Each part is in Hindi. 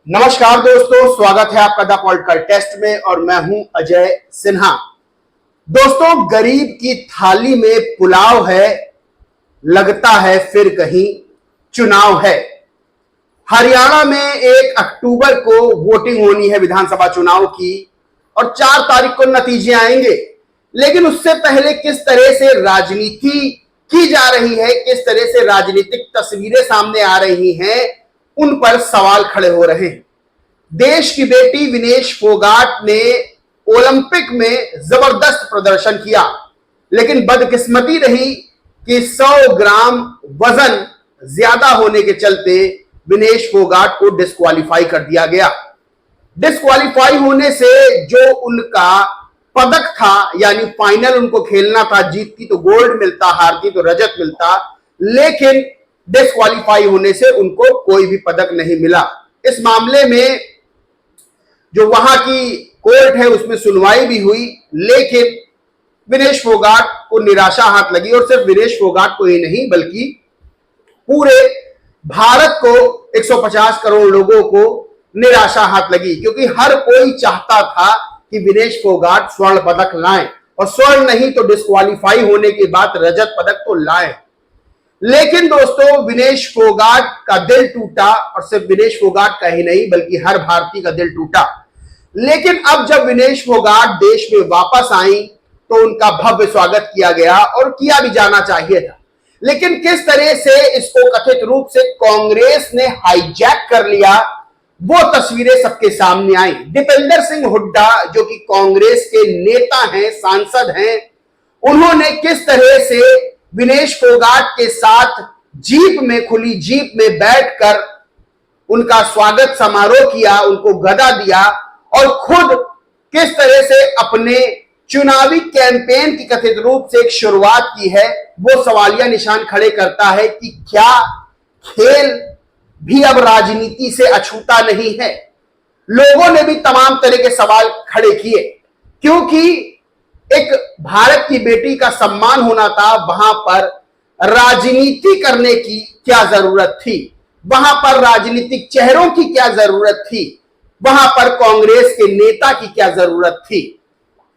नमस्कार दोस्तों, स्वागत है आपका द पॉलिटिकल टेस्ट में और मैं हूं अजय सिन्हा। दोस्तों, गरीब की थाली में पुलाव है, लगता है फिर कहीं चुनाव है। हरियाणा में 1 अक्टूबर को वोटिंग होनी है विधानसभा चुनाव की और 4 तारीख को नतीजे आएंगे। लेकिन उससे पहले किस तरह से राजनीति की जा रही है, किस तरह से राजनीतिक तस्वीरें सामने आ रही हैं, उन पर सवाल खड़े हो रहे हैं। देश की बेटी विनेश फोगाट ने ओलंपिक में जबरदस्त प्रदर्शन किया, लेकिन बदकिस्मती रही कि 100 ग्राम वजन ज्यादा होने के चलते विनेश फोगाट को डिस्क्वालीफाई कर दिया गया। डिस्क्वालीफाई होने से जो उनका पदक था, यानी फाइनल उनको खेलना था, जीतती तो गोल्ड मिलता, हारती तो रजत मिलता, लेकिन डिस्क्वालीफाई होने से उनको कोई भी पदक नहीं मिला। इस मामले में जो वहां की कोर्ट है उसमें सुनवाई भी हुई, लेकिन विनेश फोगाट को निराशा हाथ लगी। और सिर्फ विनेश फोगाट को ही नहीं बल्कि पूरे भारत को, 150 करोड़ लोगों को निराशा हाथ लगी, क्योंकि हर कोई चाहता था कि विनेश फोगाट स्वर्ण पदक लाएं और स्वर्ण नहीं तो डिस्क्वालीफाई होने के बाद रजत पदक तो लाएं। लेकिन दोस्तों, विनेश फोगाट का दिल टूटा और सिर्फ विनेश फोगाट का ही नहीं बल्कि हर भारतीय का दिल टूटा। लेकिन अब जब विनेश फोगाट देश में वापस आई तो उनका भव्य स्वागत किया गया और किया भी जाना चाहिए था। लेकिन किस तरह से इसको कथित रूप से कांग्रेस ने हाईजैक कर लिया, वो तस्वीरें सबके सामने आई। दीपेंद्र सिंह हुड्डा, जो कि कांग्रेस के नेता हैं, सांसद हैं, उन्होंने किस तरह से विनेश फोगाट के साथ जीप में, खुली जीप में बैठकर उनका स्वागत समारोह किया, उनको गदा दिया और खुद किस तरह से अपने चुनावी कैंपेन की कथित रूप से एक शुरुआत की है, वो सवालिया निशान खड़े करता है कि क्या खेल भी अब राजनीति से अछूता नहीं है। लोगों ने भी तमाम तरह के सवाल खड़े किए, क्योंकि एक भारत की बेटी का सम्मान होना था, वहां पर राजनीति करने की क्या जरूरत थी, वहां पर राजनीतिक चेहरों की क्या जरूरत थी, वहां पर कांग्रेस के नेता की क्या जरूरत थी।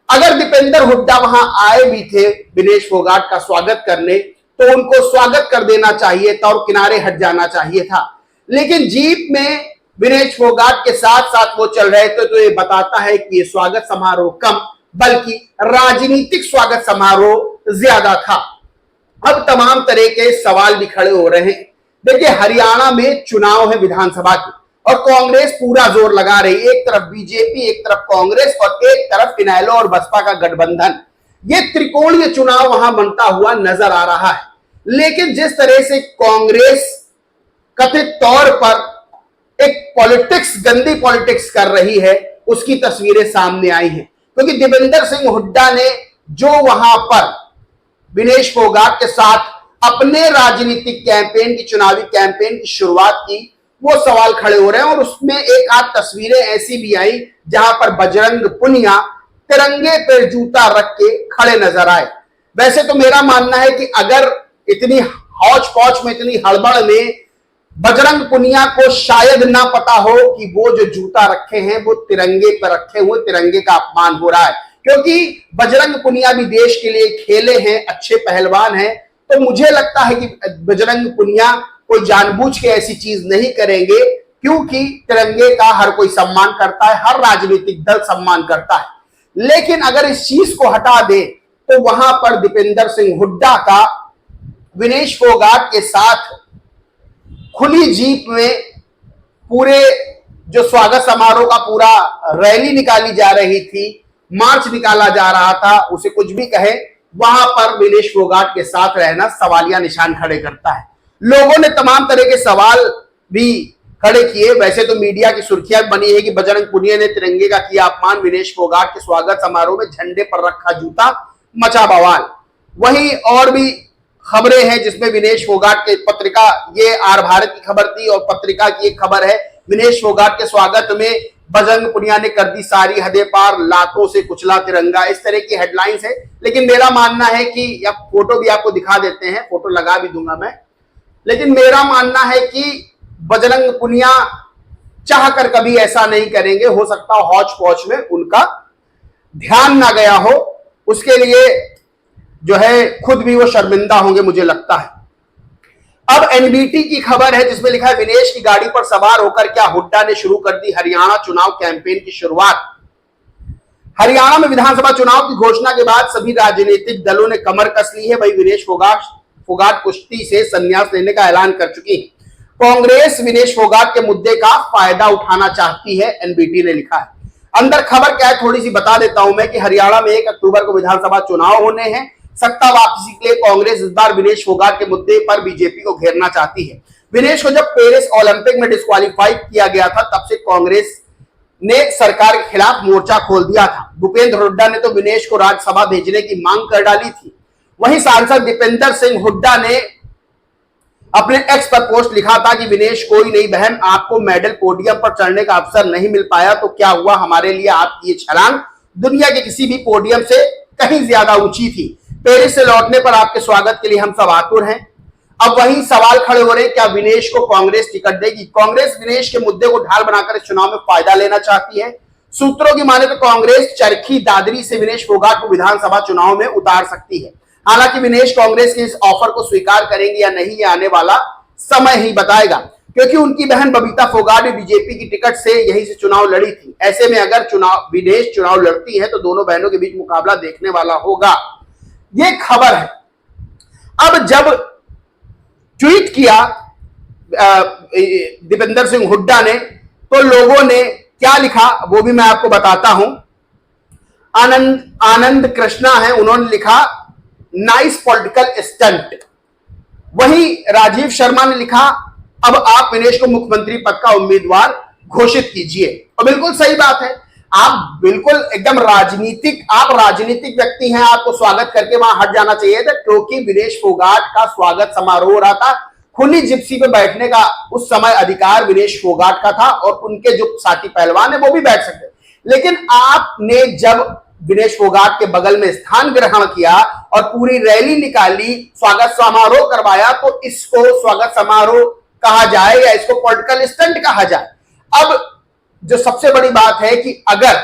अगर दीपेंद्र हुड्डा वहां आए भी थे विनेश फोगाट का स्वागत करने, तो उनको स्वागत कर देना चाहिए था और किनारे हट जाना चाहिए था। लेकिन जीप में विनेश फोगाट के साथ साथ वो चल रहे थे, तो ये बताता है कि ये स्वागत समारोह कम बल्कि राजनीतिक स्वागत समारोह ज्यादा था। अब तमाम तरह के सवाल भी खड़े हो रहे हैं। देखिए, हरियाणा में चुनाव है विधानसभा की और कांग्रेस पूरा जोर लगा रही है। एक तरफ बीजेपी, एक तरफ कांग्रेस और एक तरफ इनेलो और बसपा का गठबंधन। ये त्रिकोणीय चुनाव वहां बनता हुआ नजर आ रहा है। लेकिन जिस तरह से कांग्रेस कथित तौर पर एक पॉलिटिक्स, गंदी पॉलिटिक्स कर रही है, उसकी तस्वीरें सामने आई हैं। क्योंकि दीपेंद्र सिंह हुड्डा ने जो वहां पर विनेश फोगाट के साथ अपने राजनीतिक कैंपेन की, चुनावी कैंपेन की शुरुआत की, वो सवाल खड़े हो रहे हैं। और उसमें एक आध तस्वीरें ऐसी भी आई जहां पर बजरंग पुनिया तिरंगे पर जूता रख के खड़े नजर आए। वैसे तो मेरा मानना है कि अगर इतनी हौच पौच में, इतनी हड़बड़ में बजरंग पुनिया को शायद ना पता हो कि वो जो जूता रखे हैं वो तिरंगे पर रखे हुए, तिरंगे का अपमान हो रहा है। क्योंकि बजरंग पुनिया भी देश के लिए खेले हैं, अच्छे पहलवान हैं, तो मुझे लगता है कि बजरंग पुनिया कोई जानबूझ के ऐसी चीज नहीं करेंगे, क्योंकि तिरंगे का हर कोई सम्मान करता है, हर राजनीतिक दल सम्मान करता है। लेकिन अगर इस चीज को हटा दे तो वहां पर दीपेंद्र सिंह हुड्डा का विनेश फोगाट के साथ खुली जीप में पूरे जो स्वागत समारोह का पूरा रैली निकाली जा रही थी, मार्च निकाला जा रहा था, उसे कुछ भी कहे, वहां पर विनेश फोगाट के साथ रहना सवालिया निशान खड़े करता है। लोगों ने तमाम तरह के सवाल भी खड़े किए। वैसे तो मीडिया की सुर्खियां बनी है कि बजरंग पुनिया ने तिरंगे का किया अपमान, विनेश फोगाट के स्वागत समारोह में झंडे पर रखा जूता, मचा बवाल। वहीं और भी खबरें हैं जिसमें विनेश फोगाट के पत्रिका, ये आर भारत की खबर थी और पत्रिका की एक खबर है, विनेश फोगाट के स्वागत में बजरंग पुनिया ने कर दी सारी हदें पार, लातों से कुचला तिरंगा, इस तरह की हेडलाइंस है। लेकिन मेरा मानना है कि, या फोटो भी आपको दिखा देते हैं, फोटो लगा भी दूंगा मैं, लेकिन मेरा मानना है कि बजरंग पुनिया चाहकर कभी ऐसा नहीं करेंगे। हो सकता है हौच पौच में उनका ध्यान ना गया हो, उसके लिए जो है खुद भी वो शर्मिंदा होंगे, मुझे लगता है। अब एनबीटी की खबर है जिसमें लिखा है विनेश की गाड़ी पर सवार होकर क्या हुड्डा ने शुरू कर दी हरियाणा चुनाव कैंपेन की शुरुआत। हरियाणा में विधानसभा चुनाव की घोषणा के बाद सभी राजनीतिक दलों ने कमर कस ली है। वही विनेश फोगाट कुश्ती से संन्यास लेने का ऐलान कर चुकी है। कांग्रेस विनेश फोगाट के मुद्दे का फायदा उठाना चाहती है, एनबीटी ने लिखा है। अंदर खबर क्या है थोड़ी सी बता देता हूं मैं कि हरियाणा में 1 अक्टूबर को विधानसभा चुनाव होने हैं। सत्ता वापसी के लिए कांग्रेस इस बार विनेश फोगाट के मुद्दे पर बीजेपी को घेरना चाहती है। विनेश को जब पेरिस ओलंपिक में डिस्क्वालीफाई किया गया था तब से कांग्रेस ने सरकार के खिलाफ मोर्चा खोल दिया था। भूपेंद्र हुड्डा ने तो विनेश को राज्यसभा भेजने की मांग कर डाली थी। वहीं सांसद दीपेंद्र सिंह हुड्डा ने अपने एक्स पर पोस्ट लिखा था कि विनेश कोई नहीं बहन, आपको मेडल पोडियम पर चढ़ने का अवसर नहीं मिल पाया तो क्या हुआ, हमारे लिए आपकी ये छलांग दुनिया के किसी भी पोडियम से कहीं ज्यादा ऊंची थी। पेरिस से लौटने पर आपके स्वागत के लिए हम सब आतुर हैं। अब वही सवाल खड़े हो रहे हैं, क्या विनेश को कांग्रेस टिकट देगी। कांग्रेस विनेश के मुद्दे को ढाल बनाकर इस चुनाव में फायदा लेना चाहती है। सूत्रों की माने तो कांग्रेस चरखी दादरी से विनेश फोगाट को विधानसभा चुनाव में उतार सकती है। हालांकि विनेश कांग्रेस के इस ऑफर को स्वीकार करेंगे या नहीं, ये आने वाला समय ही बताएगा, क्योंकि उनकी बहन बबीता फोगाट भी बीजेपी की टिकट से यहीं से चुनाव लड़ी थी। ऐसे में अगर विनेश चुनाव लड़ती है तो दोनों बहनों के बीच मुकाबला देखने वाला होगा, ये खबर है। अब जब ट्वीट किया दीपेंद्र सिंह हुड्डा ने तो लोगों ने क्या लिखा वो भी मैं आपको बताता हूं। आनंद कृष्णा है, उन्होंने लिखा नाइस पॉलिटिकल स्टंट। वही राजीव शर्मा ने लिखा अब आप विनेश को मुख्यमंत्री पद का उम्मीदवार घोषित कीजिए। और बिल्कुल सही बात है, आप बिल्कुल एकदम राजनीतिक व्यक्ति हैं, आपको स्वागत करके वहां हट जाना चाहिए था, क्योंकि विनेश फोगाट का स्वागत समारोह हो रहा था। खुली जिप्सी पे बैठने का उस समय अधिकार विनेश फोगाट का था और उनके जो साथी पहलवान है वो भी बैठ सकते, लेकिन आपने जब विनेश फोगाट के बगल में स्थान ग्रहण किया और पूरी रैली निकाली, स्वागत समारोह करवाया, तो इसको स्वागत समारोह कहा जाए या इसको पॉलिटिकल स्टंट कहा जाए। अब जो सबसे बड़ी बात है कि अगर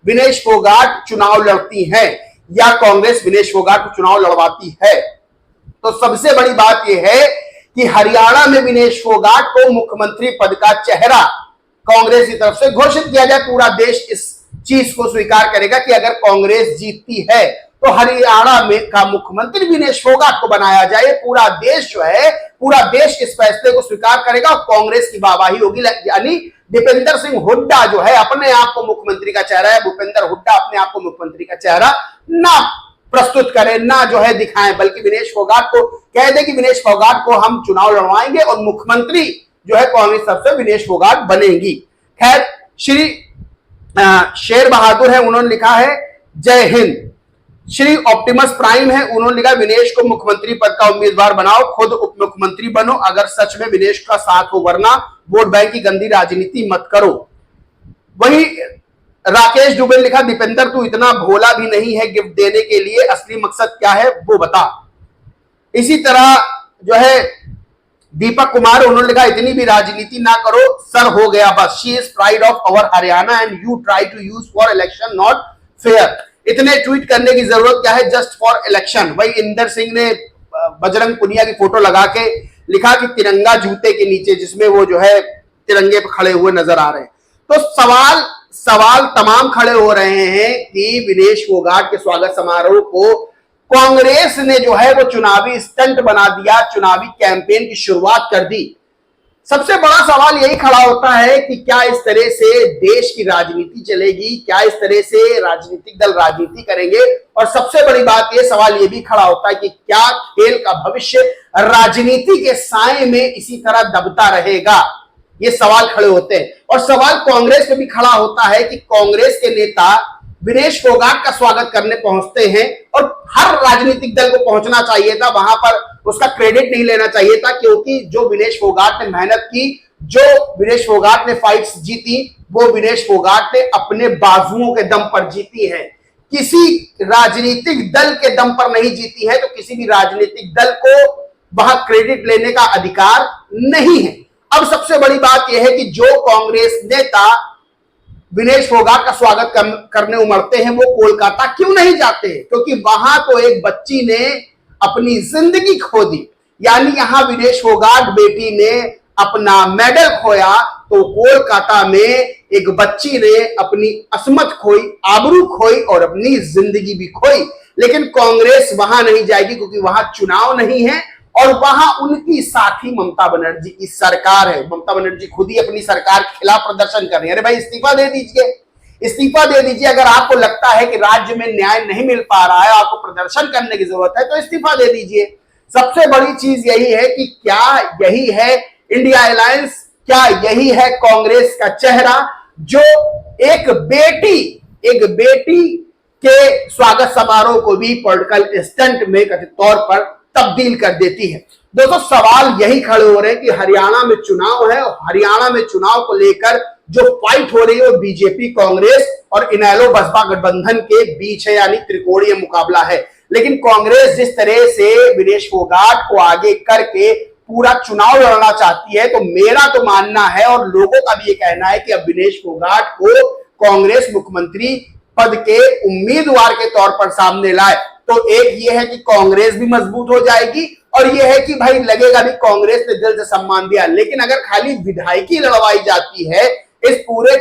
विनेश फोगाट चुनाव लड़ती हैं या कांग्रेस विनेश फोगाट को चुनाव लड़वाती है तो सबसे बड़ी बात यह है कि हरियाणा में विनेश फोगाट को मुख्यमंत्री पद का चेहरा कांग्रेस की तरफ से घोषित किया जाए। पूरा देश इस चीज को स्वीकार करेगा कि अगर कांग्रेस जीतती है तो हरियाणा में का मुख्यमंत्री विनेश फोगाट को बनाया जाए। पूरा देश जो है, पूरा देश इस फैसले को स्वीकार करेगा और कांग्रेस की वाहवाही होगी। यानी दीपेंद्र सिंह हुड्डा जो है अपने आप को मुख्यमंत्री का चेहरा है, भूपेंद्र हुड्डा अपने आप को मुख्यमंत्री का चेहरा ना प्रस्तुत करें, ना जो है दिखाएं, बल्कि विनेश फोगाट को कह दे कि विनेश फोगाट को हम चुनाव लड़वाएंगे और मुख्यमंत्री जो है कांग्रेस तरफ से विनेश फोगाट बनेंगी। खैर, श्री शेर बहादुर है, उन्होंने लिखा है जय हिंद। श्री ऑप्टिमस प्राइम है, उन्होंने लिखा विनेश को मुख्यमंत्री पद का उम्मीदवार बनाओ, खुद उप मुख्यमंत्री बनो अगर सच में विनेश का साथ हो, वरना वोट बैंक की गंदी राजनीति मत करो। वही राकेश दुबे ने लिखा दीपेंद्र तू इतना भोला भी नहीं है गिफ्ट देने के लिए, असली मकसद क्या है वो बता। इसी तरह जो है दीपक कुमार, उन्होंने लिखा इतनी भी राजनीति ना करो, सर हो गया बस। She is pride of our Haryana and you try to use for election not fair. इतने ट्वीट करने की जरूरत क्या है, जस्ट फॉर इलेक्शन। वही इंदर सिंह ने बजरंग पुनिया की फोटो लगा के लिखा कि तिरंगा जूते के नीचे, जिसमें वो जो है तिरंगे पर खड़े हुए नजर आ रहे हैं। तो सवाल तमाम खड़े हो रहे हैं कि विनेश फोगाट के स्वागत समारोह को कांग्रेस ने जो है वो चुनावी स्टंट बना दिया, चुनावी कैंपेन की शुरुआत कर दी। सबसे बड़ा सवाल यही खड़ा होता है कि क्या इस तरह से देश की राजनीति चलेगी, क्या इस तरह से राजनीतिक दल राजनीति करेंगे, और सबसे बड़ी बात यह सवाल यह भी खड़ा होता है कि क्या खेल का भविष्य राजनीति के साए में इसी तरह दबता रहेगा। ये सवाल खड़े होते हैं और सवाल कांग्रेस पे भी खड़ा होता है कि कांग्रेस के नेता विनेश फोगाट का स्वागत करने पहुंचते हैं और हर राजनीतिक दल को पहुंचना चाहिए था, वहां पर उसका क्रेडिट नहीं लेना चाहिए था, क्योंकि जो विनेश फोगाट ने मेहनत की, जो विनेश फोगाट ने फाइट्स जीती, वो विनेश फोगाट ने अपने बाजुओं के दम पर जीती है, किसी राजनीतिक दल के दम पर नहीं जीती है। तो किसी भी राजनीतिक दल को वहां क्रेडिट लेने का अधिकार नहीं है। अब सबसे बड़ी बात यह है कि जो कांग्रेस नेता विनेश फोगाट का स्वागत करने उमड़ते हैं वो कोलकाता क्यों नहीं जाते? क्योंकि वहां तो एक बच्ची ने अपनी जिंदगी खो दी, यानी यहां विनेश फोगाट बेटी ने अपना मेडल खोया, तो कोलकाता में एक बच्ची ने अपनी असमत खोई, आबरू खोई और अपनी जिंदगी भी खोई। लेकिन कांग्रेस वहां नहीं जाएगी क्योंकि वहां चुनाव नहीं है और वहां उनकी साथी ममता बनर्जी की सरकार है। ममता बनर्जी खुद ही अपनी सरकार के खिलाफ प्रदर्शन कर रही है। अरे भाई इस्तीफा दे दीजिए, इस्तीफा दे दीजिए। अगर आपको लगता है कि राज्य में न्याय नहीं मिल पा रहा है, आपको प्रदर्शन करने की जरूरत है, तो इस्तीफा दे दीजिए। सबसे बड़ी चीज यही है कि क्या यही है इंडिया अलायंस, क्या यही है कांग्रेस का चेहरा जो एक बेटी के स्वागत समारोह को भी पॉलिटिकल स्टंट में कथित तौर पर तब्दील कर देती है? दोस्तों सवाल यही खड़े हो रहे हैं कि हरियाणा में चुनाव है और हरियाणा में चुनाव को लेकर जो फाइट हो रही है वो बीजेपी, कांग्रेस और इनेलो बसपा गठबंधन के बीच है, यानी त्रिकोणीय मुकाबला है। लेकिन कांग्रेस जिस तरह से विनेश फोगाट को आगे करके पूरा चुनाव लड़ना चाहती है, तो मेरा तो मानना है और लोगों का भी ये कहना है कि अब विनेश फोगाट को कांग्रेस मुख्यमंत्री पद के उम्मीदवार के तौर पर सामने लाए तो एक ये है कि कांग्रेस भी मजबूत हो जाएगी और ये है कि भाई लगेगा भी कांग्रेस ने दिल से सम्मान दिया। लेकिन अगर खाली विधायकी लड़वाई जाती है, इस पूरे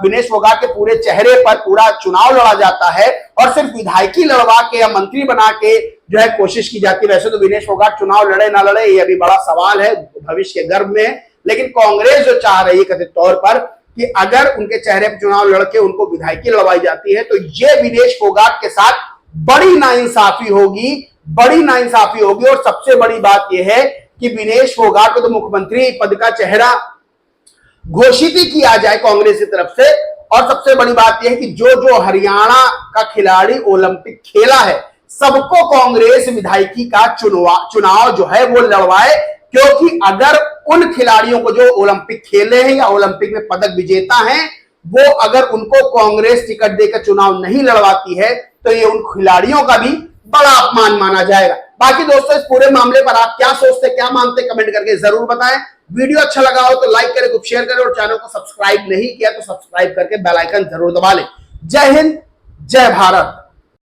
विनेश फोगाट के पूरे चेहरे पर पूरा चुनाव लड़ा जाता है और सिर्फ विधायकी लड़वा के या मंत्री बना के जो है कोशिश की जाती है। वैसे तो विनेश फोगाट चुनाव लड़े ना लड़े ये अभी बड़ा सवाल है, भविष्य के गर्भ में है। लेकिन कांग्रेस जो चाह रही है कथित तौर पर कि अगर उनके चेहरे पर चुनाव लड़के उनको विधायकी लड़वाई जाती है तो ये विनेश फोगाट के साथ बड़ी नाइंसाफी होगी। और सबसे बड़ी बात यह है कि विनेश फोगाट को तो मुख्यमंत्री पद का चेहरा घोषित ही किया जाए कांग्रेस की तरफ से। और सबसे बड़ी बात यह है कि जो हरियाणा का खिलाड़ी ओलंपिक खेला है सबको कांग्रेस विधायकी का चुनाव जो है वो लड़वाए, क्योंकि अगर उन खिलाड़ियों को जो ओलंपिक खेले हैं या ओलंपिक में पदक विजेता हैं वो अगर उनको कांग्रेस टिकट देकर चुनाव नहीं लड़वाती है तो ये उन खिलाड़ियों का भी बड़ा अपमान माना जाएगा। बाकी दोस्तों इस पूरे मामले पर आप क्या सोचते, क्या मानते, कमेंट करके जरूर बताएं। वीडियो अच्छा लगा हो तो लाइक करें, शेयर करें और चैनल को सब्सक्राइब नहीं किया तो सब्सक्राइब करके बेल आइकन जरूर दबा लें। जय हिंद, जय भारत।